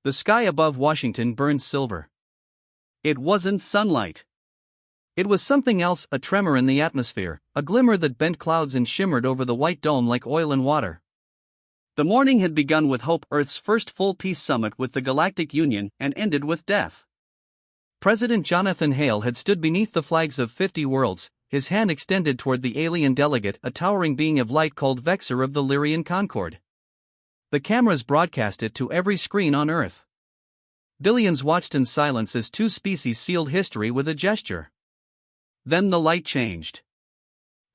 The sky above Washington burned silver. It wasn't sunlight. It was something else, a tremor in the atmosphere, a glimmer that bent clouds and shimmered over the white dome like oil and water. The morning had begun with hope, Earth's first full peace summit with the Galactic Union, and ended with death. President Jonathan Hale had stood beneath the flags of 50 worlds, his hand extended toward the alien delegate, a towering being of light called Vexor of the Lyrian Concord. The cameras broadcast it to every screen on Earth. Billions watched in silence as two species sealed history with a gesture. Then the light changed.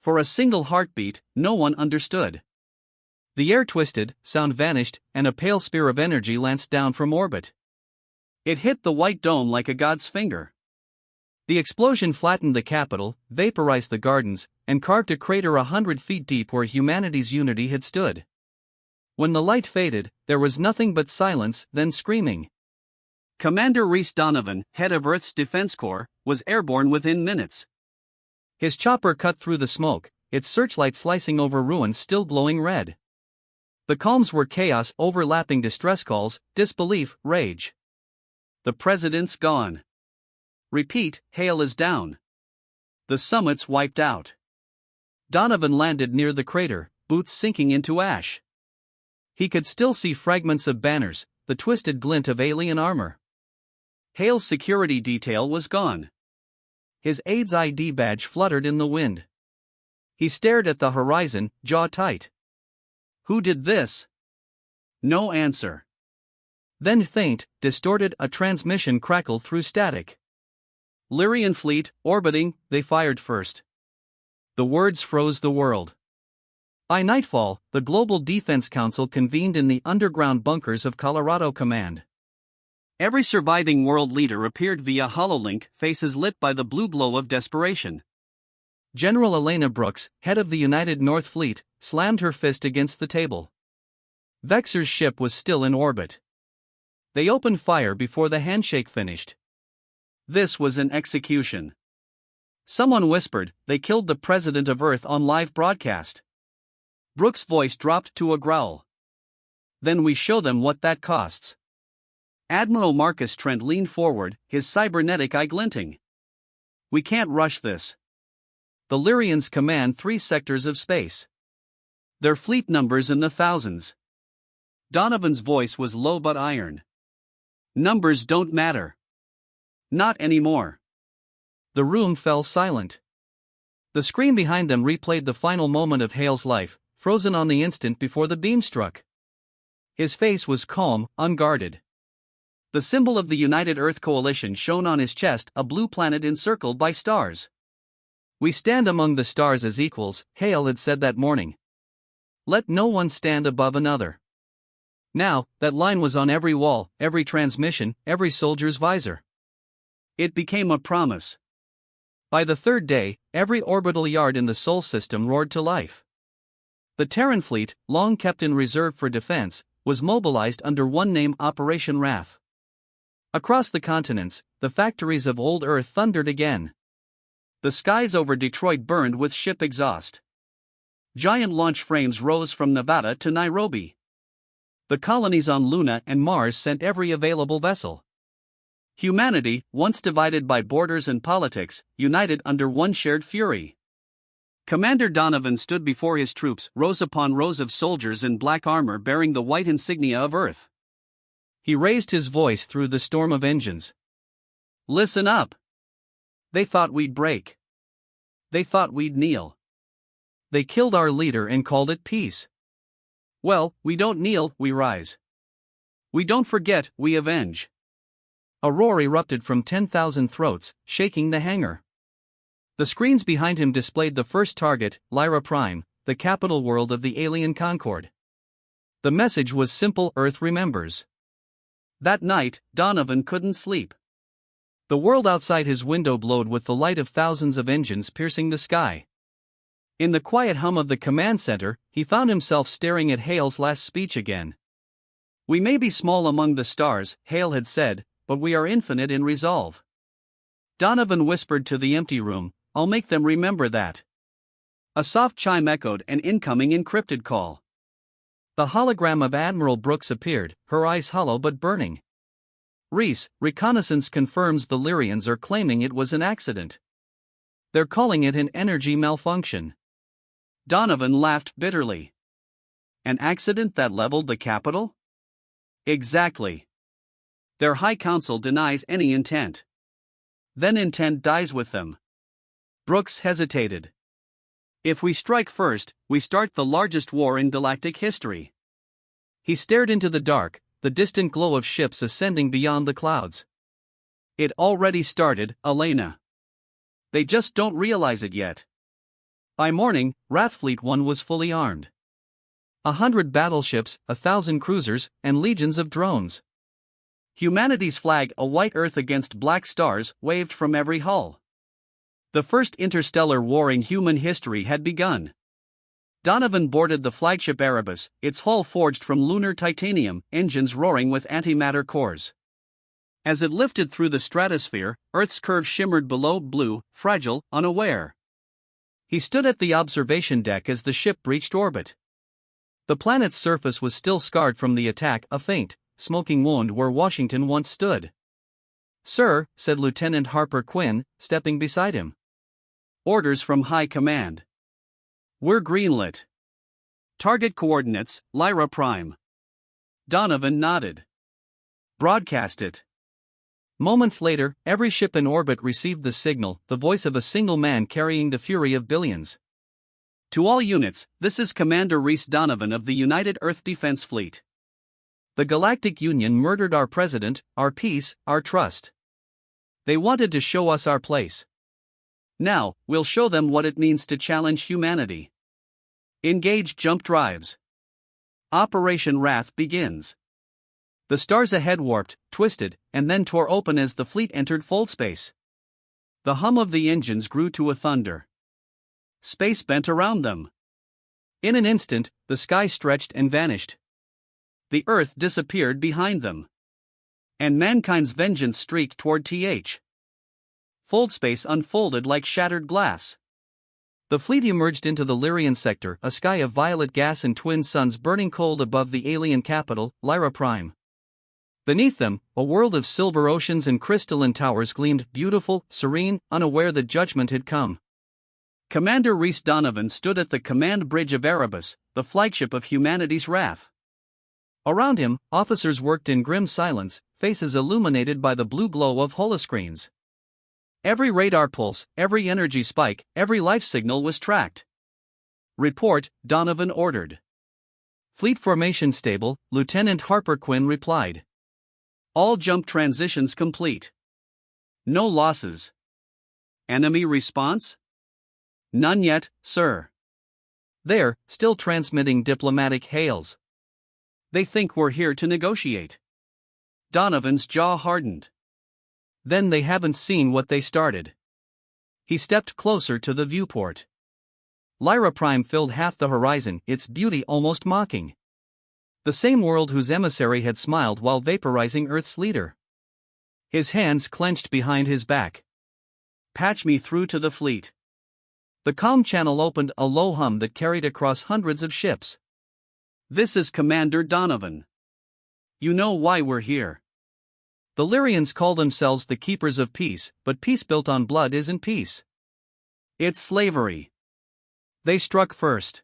For a single heartbeat, no one understood. The air twisted, sound vanished, and a pale spear of energy lanced down from orbit. It hit the white dome like a god's finger. The explosion flattened the Capitol, vaporized the gardens, and carved a crater 100 feet deep where humanity's unity had stood. When the light faded, there was nothing but silence, then screaming. Commander Rhys Donovan, head of Earth's Defense Corps, was airborne within minutes. His chopper cut through the smoke, its searchlight slicing over ruins still glowing red. The calms were chaos, overlapping distress calls, disbelief, rage. The president's gone. Repeat, Hale is down. The summit's wiped out. Donovan landed near the crater, boots sinking into ash. He could still see fragments of banners, the twisted glint of alien armor. Hale's security detail was gone. His aide's ID badge fluttered in the wind. He stared at the horizon, jaw tight. Who did this? No answer. Then faint, distorted, a transmission crackled through static. Lyrian fleet, orbiting, they fired first. The words froze the world. By nightfall, the Global Defense Council convened in the underground bunkers of Colorado Command. Every surviving world leader appeared via HoloLink, faces lit by the blue glow of desperation. General Elena Brooks, head of the United North Fleet, slammed her fist against the table. Vexor's ship was still in orbit. They opened fire before the handshake finished. This was an execution. Someone whispered, "They killed the President of Earth on live broadcast." Brooks' voice dropped to a growl. "Then we show them what that costs." Admiral Marcus Trent leaned forward, his cybernetic eye glinting. "We can't rush this. The Lyrians command 3 sectors of space. Their fleet numbers in the thousands." Donovan's voice was low but iron. "Numbers don't matter. Not anymore." The room fell silent. The screen behind them replayed the final moment of Hale's life, frozen on the instant before the beam struck. His face was calm, unguarded. The symbol of the United Earth Coalition shone on his chest, a blue planet encircled by stars. "We stand among the stars as equals," Hale had said that morning. "Let no one stand above another." Now, that line was on every wall, every transmission, every soldier's visor. It became a promise. By the third day, every orbital yard in the Sol system roared to life. The Terran fleet, long kept in reserve for defense, was mobilized under one name, Operation Wrath. Across the continents, the factories of old Earth thundered again. The skies over Detroit burned with ship exhaust. Giant launch frames rose from Nevada to Nairobi. The colonies on Luna and Mars sent every available vessel. Humanity, once divided by borders and politics, united under one shared fury. Commander Donovan stood before his troops, rows upon rows of soldiers in black armor bearing the white insignia of Earth. He raised his voice through the storm of engines. "Listen up. They thought we'd break. They thought we'd kneel. They killed our leader and called it peace. Well, we don't kneel, we rise. We don't forget, we avenge." A roar erupted from 10,000 throats, shaking the hangar. The screens behind him displayed the first target, Lyra Prime, the capital world of the alien Concord. The message was simple: Earth remembers. That night, Donovan couldn't sleep. The world outside his window glowed with the light of thousands of engines piercing the sky. In the quiet hum of the command center, he found himself staring at Hale's last speech again. "We may be small among the stars," Hale had said, "but we are infinite in resolve." Donovan whispered to the empty room, "I'll make them remember that." A soft chime echoed an incoming encrypted call. The hologram of Admiral Brooks appeared, her eyes hollow but burning. Reese, reconnaissance confirms the Lyrians are claiming it was an accident. They're calling it an energy malfunction. Donovan laughed bitterly. An accident that leveled the capital? Exactly. Their High Council denies any intent. Then intent dies with them. Brooks hesitated. If we strike first, we start the largest war in galactic history. He stared into the dark, the distant glow of ships ascending beyond the clouds. It already started, Elena. They just don't realize it yet. By morning, Wrathfleet 1 was fully armed. 100 battleships, 1,000 cruisers, and legions of drones. Humanity's flag, a white Earth against black stars, waved from every hull. The first interstellar war in human history had begun. Donovan boarded the flagship Erebus, its hull forged from lunar titanium, engines roaring with antimatter cores. As it lifted through the stratosphere, Earth's curve shimmered below, blue, fragile, unaware. He stood at the observation deck as the ship breached orbit. The planet's surface was still scarred from the attack, a faint, smoking wound where Washington once stood. "Sir," said Lieutenant Harper Quinn, stepping beside him. "Orders from High Command. We're greenlit. Target coordinates, Lyra Prime." Donovan nodded. "Broadcast it." Moments later, every ship in orbit received the signal, the voice of a single man carrying the fury of billions. "To all units, this is Commander Reese Donovan of the United Earth Defense Fleet. The Galactic Union murdered our president, our peace, our trust. They wanted to show us our place. Now, we'll show them what it means to challenge humanity. Engage jump drives. Operation Wrath begins." The stars ahead warped, twisted, and then tore open as the fleet entered fold space. The hum of the engines grew to a thunder. Space bent around them. In an instant, the sky stretched and vanished. The Earth disappeared behind them. And mankind's vengeance streaked toward TH. Fold space unfolded like shattered glass. The fleet emerged into the Lyrian sector, a sky of violet gas and twin suns burning cold above the alien capital, Lyra Prime. Beneath them, a world of silver oceans and crystalline towers gleamed, beautiful, serene, unaware that judgment had come. Commander Reese Donovan stood at the command bridge of Erebus, the flagship of humanity's wrath. Around him, officers worked in grim silence, faces illuminated by the blue glow of holoscreens. Every radar pulse, every energy spike, every life signal was tracked. "Report," Donovan ordered. "Fleet formation stable," Lieutenant Harper Quinn replied. "All jump transitions complete. No losses." "Enemy response?" "None yet, sir." "They're still transmitting diplomatic hails. They think we're here to negotiate." Donovan's jaw hardened. "Then they haven't seen what they started." He stepped closer to the viewport. Lyra Prime filled half the horizon, its beauty almost mocking. The same world whose emissary had smiled while vaporizing Earth's leader. His hands clenched behind his back. "Patch me through to the fleet." The comm channel opened, a low hum that carried across hundreds of ships. "This is Commander Donovan. You know why we're here. The Lyrians call themselves the Keepers of Peace, but peace built on blood isn't peace. It's slavery. They struck first.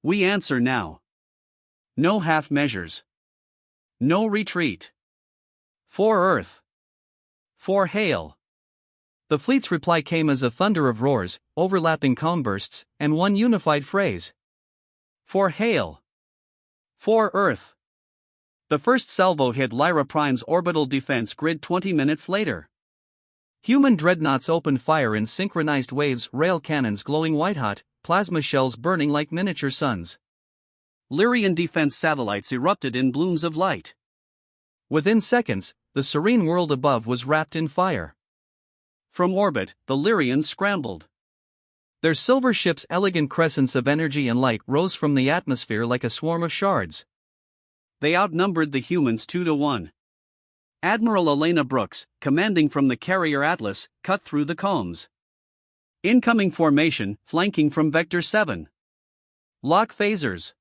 We answer now. No half measures. No retreat. For Earth. For hail." The fleet's reply came as a thunder of roars, overlapping calm bursts, and one unified phrase. "For hail. For Earth." The first salvo hit Lyra Prime's orbital defense grid 20 minutes later. Human dreadnoughts opened fire in synchronized waves, rail cannons glowing white-hot, plasma shells burning like miniature suns. Lyrian defense satellites erupted in blooms of light. Within seconds, the serene world above was wrapped in fire. From orbit, the Lyrians scrambled. Their silver ships' elegant crescents of energy and light rose from the atmosphere like a swarm of shards. They outnumbered the humans 2-1. Admiral Elena Brooks, commanding from the carrier Atlas, cut through the combs. "Incoming formation, flanking from Vector 7. Lock phasers.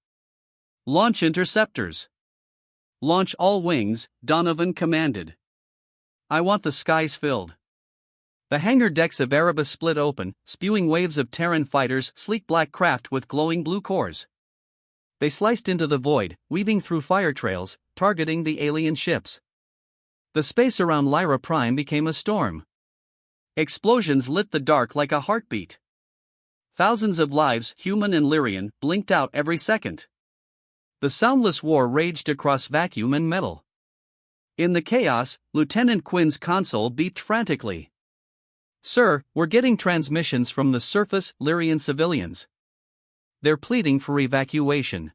Launch interceptors. Launch all wings," Donovan commanded. I want the skies filled. The hangar decks of Erebus split open, spewing waves of Terran fighters, sleek black craft with glowing blue cores. They sliced into the void, weaving through fire trails, targeting the alien ships. The space around Lyra Prime became a storm. Explosions lit the dark like a heartbeat. Thousands of lives, human and Lyrian, blinked out every second. The soundless war raged across vacuum and metal. In the chaos, Lieutenant Quinn's console beeped frantically. "Sir, we're getting transmissions from the surface Lyrian civilians. They're pleading for evacuation.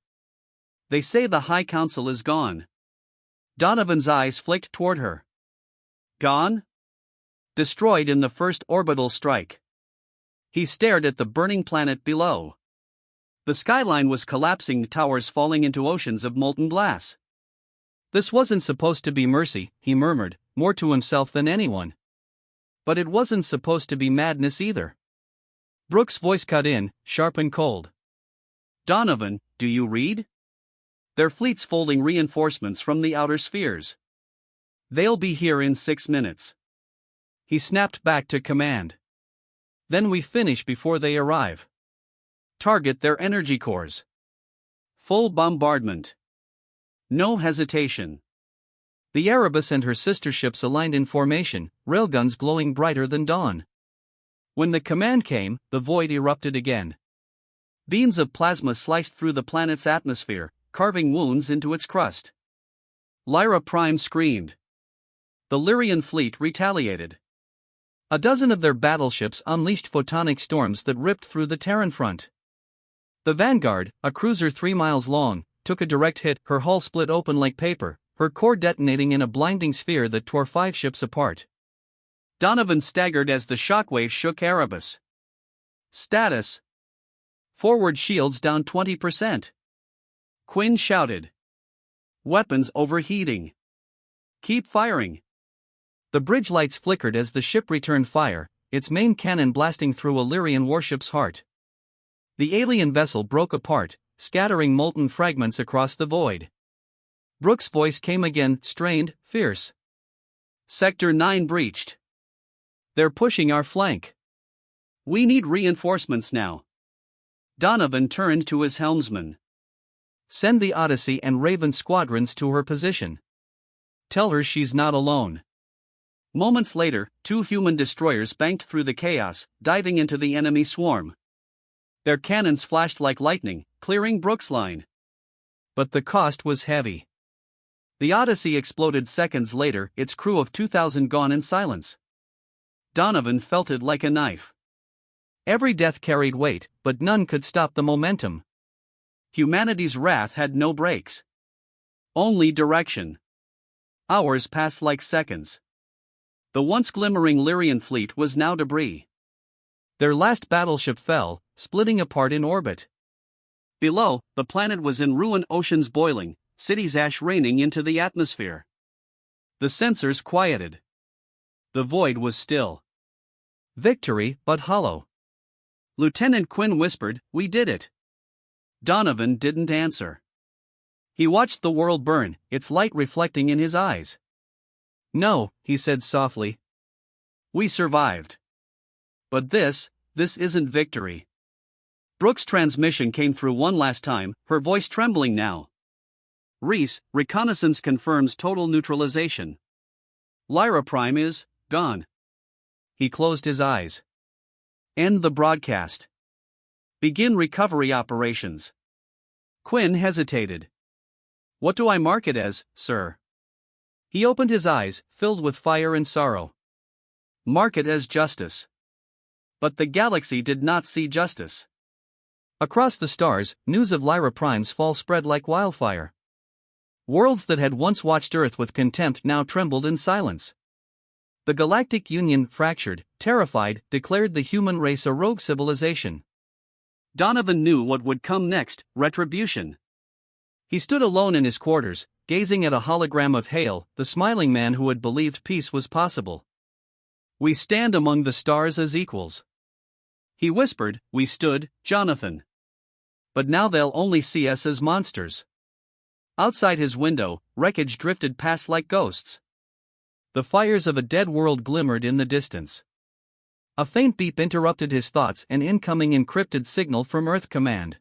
They say the High Council is gone." Donovan's eyes flicked toward her. Gone? Destroyed in the first orbital strike. He stared at the burning planet below. The skyline was collapsing, towers falling into oceans of molten glass. This wasn't supposed to be mercy, he murmured, more to himself than anyone. But it wasn't supposed to be madness either. Brooks' voice cut in, sharp and cold. "Donovan, do you read? Their fleet's folding reinforcements from the outer spheres. They'll be here in 6 minutes." He snapped back to command. "Then we finish before they arrive. Target their energy cores. Full bombardment. No hesitation." The Erebus and her sister ships aligned in formation, railguns glowing brighter than dawn. When the command came, the void erupted again. Beams of plasma sliced through the planet's atmosphere, carving wounds into its crust. Lyra Prime screamed. The Lyrian fleet retaliated. A dozen of their battleships unleashed photonic storms that ripped through the Terran front. The Vanguard, a cruiser 3 miles long, took a direct hit, her hull split open like paper, her core detonating in a blinding sphere that tore 5 ships apart. Donovan staggered as the shockwave shook Erebus. "Status. Forward shields down 20%. Quinn shouted. "Weapons overheating. Keep firing." The bridge lights flickered as the ship returned fire, its main cannon blasting through a Lyrian warship's heart. The alien vessel broke apart, scattering molten fragments across the void. Brooks' voice came again, strained, fierce. "Sector 9 breached. They're pushing our flank. We need reinforcements now." Donovan turned to his helmsman. "Send the Odyssey and Raven squadrons to her position. Tell her she's not alone." Moments later, 2 human destroyers banked through the chaos, diving into the enemy swarm. Their cannons flashed like lightning, clearing Brooks' line. But the cost was heavy. The Odyssey exploded seconds later, its crew of 2,000 gone in silence. Donovan felt it like a knife. Every death carried weight, but none could stop the momentum. Humanity's wrath had no brakes. Only direction. Hours passed like seconds. The once glimmering Lyrian fleet was now debris. Their last battleship fell, splitting apart in orbit. Below, the planet was in ruin, oceans boiling, cities ash raining into the atmosphere. The sensors quieted. The void was still. Victory, but hollow. Lieutenant Quinn whispered, "We did it." Donovan didn't answer. He watched the world burn, its light reflecting in his eyes. "No," he said softly. "We survived. But this isn't victory." Brooks' transmission came through one last time, her voice trembling now. "Reese, reconnaissance confirms total neutralization. Lyra Prime is gone." He closed his eyes. "End the broadcast. Begin recovery operations." Quinn hesitated. "What do I mark it as, sir?" He opened his eyes, filled with fire and sorrow. "Mark it as justice." But the galaxy did not see justice. Across the stars, news of Lyra Prime's fall spread like wildfire. Worlds that had once watched Earth with contempt now trembled in silence. The Galactic Union, fractured, terrified, declared the human race a rogue civilization. Donovan knew what would come next: retribution. He stood alone in his quarters, gazing at a hologram of Hale, the smiling man who had believed peace was possible. "We stand among the stars as equals." He whispered, "We stood, Jonathan. But now they'll only see us as monsters." Outside his window, wreckage drifted past like ghosts. The fires of a dead world glimmered in the distance. A faint beep interrupted his thoughts, an incoming encrypted signal from Earth Command.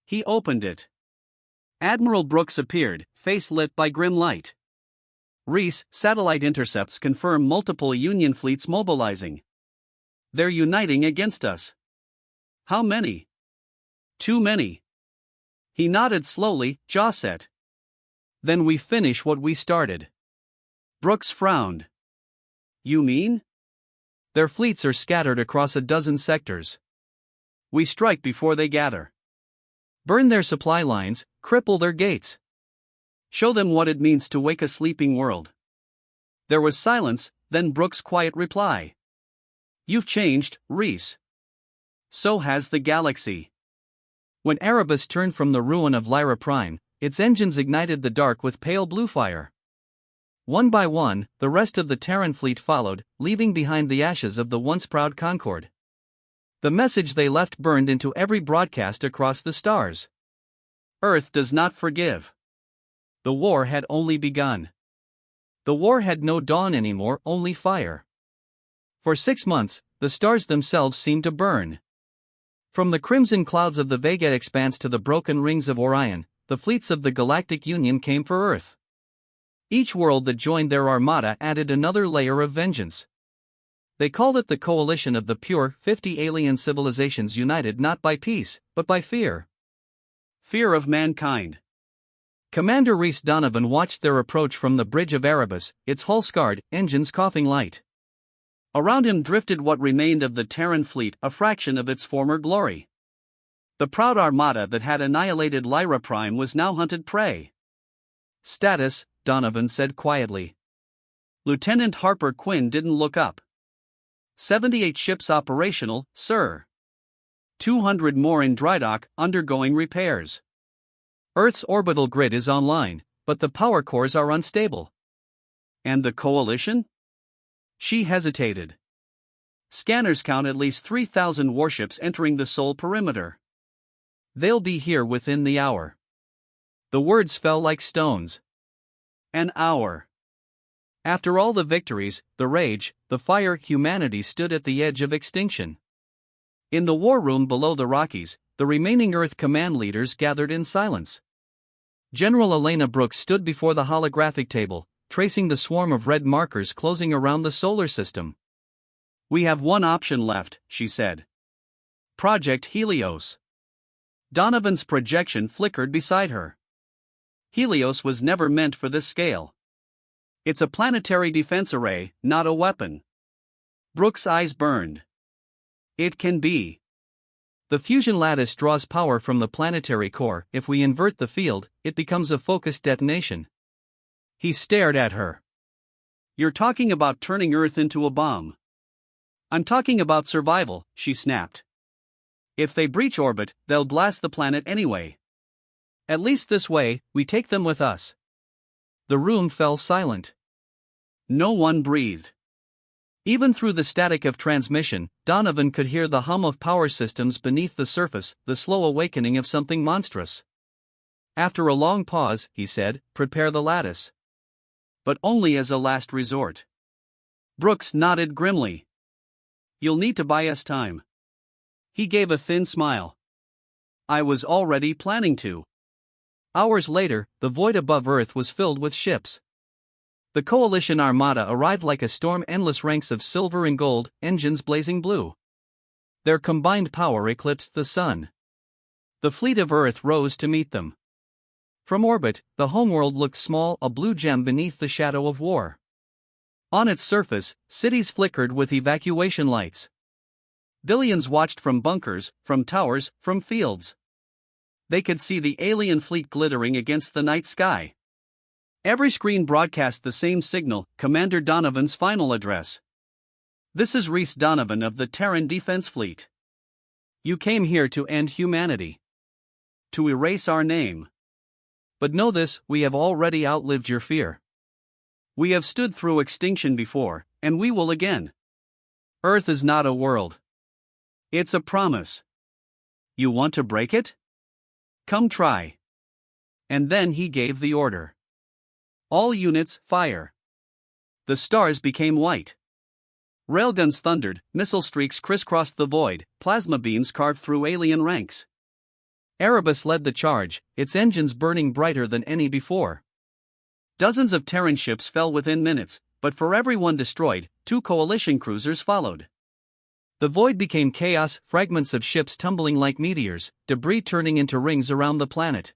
He opened it. Admiral Brooks appeared, face lit by grim light. Reese, satellite intercepts confirm multiple Union fleets mobilizing. They're uniting against us. How many? Too many. He nodded slowly, jaw set. Then we finish what we started. Brooks frowned. You mean? Their fleets are scattered across a dozen sectors. We strike before they gather. Burn their supply lines, cripple their gates. Show them what it means to wake a sleeping world. There was silence, then Brooks' quiet reply. You've changed, Reese. So has the galaxy. When Erebus turned from the ruin of Lyra Prime, its engines ignited the dark with pale blue fire. One by one, the rest of the Terran fleet followed, leaving behind the ashes of the once proud Concord. The message they left burned into every broadcast across the stars. Earth does not forgive. The war had only begun. The war had no dawn anymore, only fire. For 6 months, the stars themselves seemed to burn. From the crimson clouds of the Vega expanse to the broken rings of Orion, the fleets of the Galactic Union came for Earth. Each world that joined their armada added another layer of vengeance. They called it the coalition of the pure, 50 alien civilizations united not by peace, but by fear. Fear of mankind. Commander Reese Donovan watched their approach from the bridge of Erebus, its hull scarred, engines coughing light. Around him drifted what remained of the Terran fleet, a fraction of its former glory. The proud armada that had annihilated Lyra Prime was now hunted prey. Status, Donovan said quietly. Lieutenant Harper Quinn didn't look up. 78 ships operational, sir. 200 more in drydock, undergoing repairs. Earth's orbital grid is online, but the power cores are unstable. And the coalition? She hesitated. Scanners count at least 3,000 warships entering the Sol perimeter. They'll be here within the hour. The words fell like stones. An hour. After all the victories, the rage, the fire, humanity stood at the edge of extinction. In the war room below the Rockies, the remaining Earth command leaders gathered in silence. General Elena Brooks stood before the holographic table, tracing the swarm of red markers closing around the solar system. We have one option left, she said. Project Helios. Donovan's projection flickered beside her. Helios was never meant for this scale. It's a planetary defense array, not a weapon. Brooks' eyes burned. It can be. The fusion lattice draws power from the planetary core. If we invert the field, it becomes a focused detonation. He stared at her. You're talking about turning Earth into a bomb. I'm talking about survival, she snapped. If they breach orbit, they'll blast the planet anyway. At least this way, we take them with us. The room fell silent. No one breathed. Even through the static of transmission, Donovan could hear the hum of power systems beneath the surface, the slow awakening of something monstrous. After a long pause, he said, prepare the lattice. But only as a last resort. Brooks nodded grimly. You'll need to buy us time. He gave a thin smile. I was already planning to. Hours later, the void above Earth was filled with ships. The coalition armada arrived like a storm, endless ranks of silver and gold, engines blazing blue. Their combined power eclipsed the sun. The fleet of Earth rose to meet them. From orbit, the homeworld looked small, a blue gem beneath the shadow of war. On its surface, cities flickered with evacuation lights. Billions watched from bunkers, from towers, from fields. They could see the alien fleet glittering against the night sky. Every screen broadcast the same signal, Commander Donovan's final address. This is Reese Donovan of the Terran Defense Fleet. You came here to end humanity. To erase our name. But know this, we have already outlived your fear. We have stood through extinction before, and we will again. Earth is not a world. It's a promise. You want to break it? Come try. And then he gave the order. All units, fire. The stars became white. Railguns thundered, missile streaks crisscrossed the void, plasma beams carved through alien ranks. Erebus led the charge, its engines burning brighter than any before. Dozens of Terran ships fell within minutes, but for every one destroyed, 2 coalition cruisers followed. The void became chaos, fragments of ships tumbling like meteors, debris turning into rings around the planet.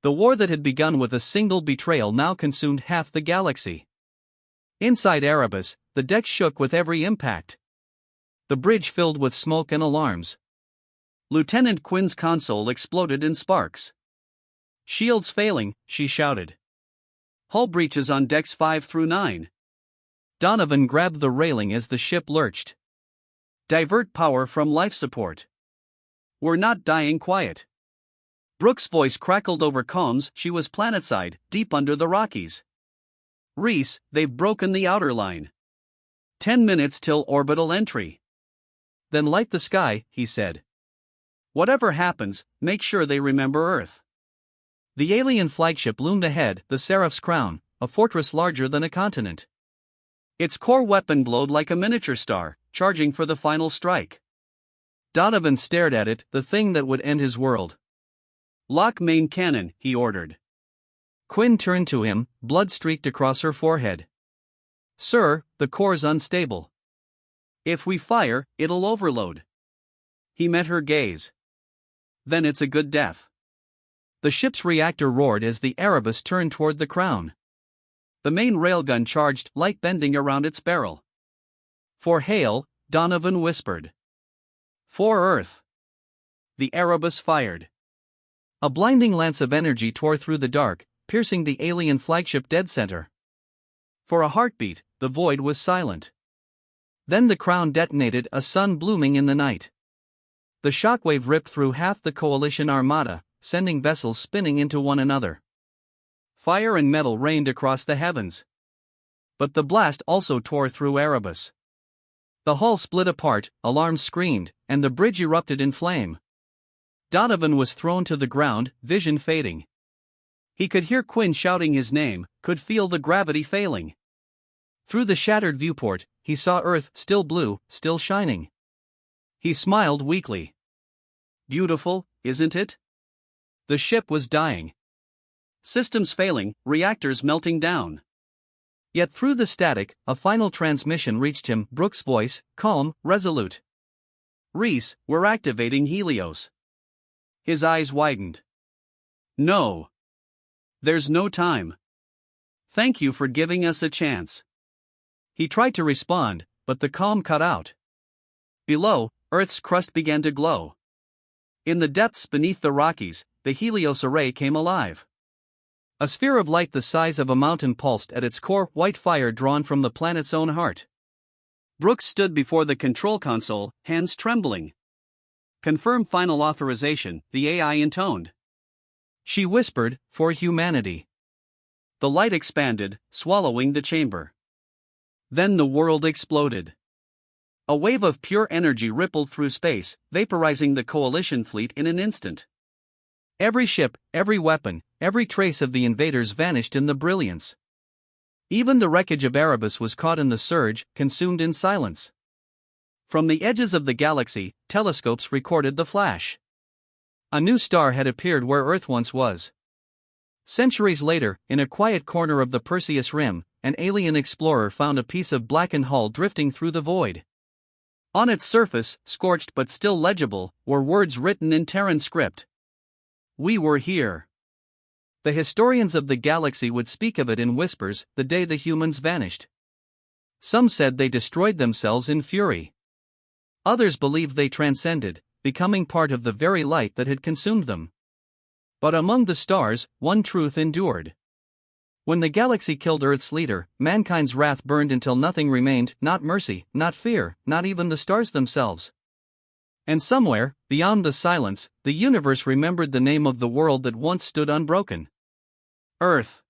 The war that had begun with a single betrayal now consumed half the galaxy. Inside Erebus, the decks shook with every impact. The bridge filled with smoke and alarms. Lieutenant Quinn's console exploded in sparks. "Shields failing," she shouted. "Hull breaches on decks 5 through 9. Donovan grabbed the railing as the ship lurched. "Divert power from life support. We're not dying quiet." Brooke's voice crackled over comms. She was planetside, deep under the Rockies. "Reese, they've broken the outer line. 10 minutes till orbital entry." "Then light the sky," he said. "Whatever happens, make sure they remember Earth." The alien flagship loomed ahead, the Seraph's Crown, a fortress larger than a continent. Its core weapon glowed like a miniature star, charging for the final strike. Donovan stared at it, the thing that would end his world. "Lock main cannon," he ordered. Quinn turned to him, blood streaked across her forehead. "Sir, the core's unstable. If we fire, it'll overload." He met her gaze. "Then it's a good death." The ship's reactor roared as the Erebus turned toward the Crown. The main railgun charged, light bending around its barrel. "For hail," Donovan whispered. "For Earth." The Erebus fired. A blinding lance of energy tore through the dark, piercing the alien flagship dead center. For a heartbeat, the void was silent. Then the Crown detonated, a sun blooming in the night. The shockwave ripped through half the Coalition armada, sending vessels spinning into one another. Fire and metal rained across the heavens. But the blast also tore through Erebus. The hull split apart, alarms screamed, and the bridge erupted in flame. Donovan was thrown to the ground, vision fading. He could hear Quinn shouting his name, could feel the gravity failing. Through the shattered viewport, he saw Earth, still blue, still shining. He smiled weakly. "Beautiful, isn't it?" The ship was dying. Systems failing, reactors melting down. Yet through the static, a final transmission reached him, Brooke's voice, calm, resolute. "Reese, we're activating Helios." His eyes widened. "No. There's no time. Thank you for giving us a chance." He tried to respond, but the comm cut out. Below, Earth's crust began to glow. In the depths beneath the Rockies, the Helios array came alive. A sphere of light the size of a mountain pulsed at its core, white fire drawn from the planet's own heart. Brooks stood before the control console, hands trembling. "Confirm final authorization," the AI intoned. She whispered, "For humanity." The light expanded, swallowing the chamber. Then the world exploded. A wave of pure energy rippled through space, vaporizing the Coalition fleet in an instant. Every ship, every weapon, every trace of the invaders vanished in the brilliance. Even the wreckage of Erebus was caught in the surge, consumed in silence. From the edges of the galaxy, telescopes recorded the flash. A new star had appeared where Earth once was. Centuries later, in a quiet corner of the Perseus Rim, an alien explorer found a piece of blackened hull drifting through the void. On its surface, scorched but still legible, were words written in Terran script. "We were here." The historians of the galaxy would speak of it in whispers, the day the humans vanished. Some said they destroyed themselves in fury. Others believed they transcended, becoming part of the very light that had consumed them. But among the stars, one truth endured. When the galaxy killed Earth's leader, mankind's wrath burned until nothing remained, not mercy, not fear, not even the stars themselves. And somewhere, beyond the silence, the universe remembered the name of the world that once stood unbroken. Earth.